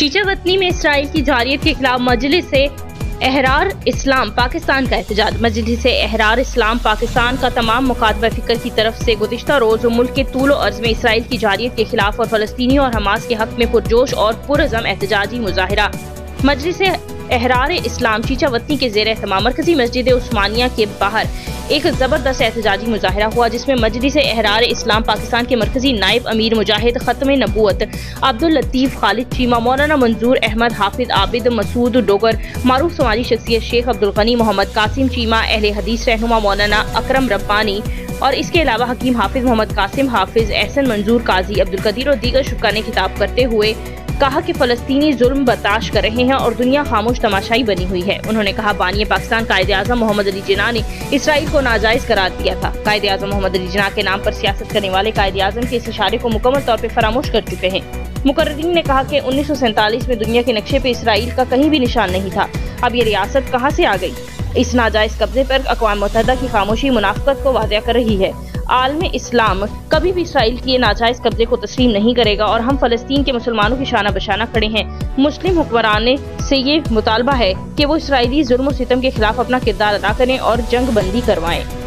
शीशा वतनी में इसराइल की जारियत के खिलाफ मजलिस एहरार इस्लाम पाकिस्तान का एहतजाज। मजलिस एहरार इस्लाम पाकिस्तान का तमाम मुखातबा फिक्र की तरफ से गुज़िश्ता रोज मुल्क के तूल अर्ज में इसराइल की जारियत के खिलाफ और फलस्तीनी और हमास के हक में पुरजोश और पुरअज़म एहतजाजी मुजाहिरा। मजलिस एहरार इस्लाम शीशा वतनी के ज़ेर एहतमाम मरकजी मस्जिद उस्मानिया के बाहर एक जबरदस्त एहतजाजी मुजाहिरा हुआ, जिसमें मजलिस एहरार इस्लाम पाकिस्तान के मरकजी नायब अमीर मुजाहिद खत्म नबूवत अब्दुल लतीफ खालिद चीमा, मौलाना मंजूर अहमद, हाफिज आबिद मसूद डोगर, मारूफ समाजी शख्सियत शेख अब्दुल गनी, मोहम्मद कासिम चीमा, अहले हदीस रहनुमा मौलाना अकरम रब्बानी और इसके अलावा हकीम हाफिज मोहम्मद कासिम, हाफिज एहसन मंजूर, काजी अब्दुल कदीर और दीगर शुरा ने खिताब करते हुए कहा कि फलस्तीनी जुल्म बर्दाश्त कर रहे हैं और दुनिया खामोश तमाशाई बनी हुई है। उन्होंने कहा बानी पाकिस्तान कायदे आज़म मोहम्मद अली जिन्ना ने इसराइल को नाजायज करार दिया था। कायदे आज़म मोहम्मद अली जिन्ना के नाम पर सियासत करने वाले कायदे आज़म के इस इशारे को मुकम्मल तौर पर फरामोश कर चुके हैं। मुकर्रिरीन ने कहा कि 1947 में दुनिया के नक्शे पे इसराइल का कहीं भी निशान नहीं था। अब ये रियासत कहाँ से आ गई? इस नाजायज कब्जे पर अक़वाम मुत्तहिदा की खामोशी मुनाफ़क़त को वाज़ेह कर रही है। आलम इस्लाम कभी भी इसराइल के नाजायज कब्जे को तस्लीम नहीं करेगा और हम फलस्तीन के मुसलमानों की शाना बशाना खड़े हैं। मुस्लिम हुक्मरान से ये मुतालबा है कि वो इसराइली जुल्म और सितम के खिलाफ अपना किरदार अदा करें और जंग बंदी करवाएं।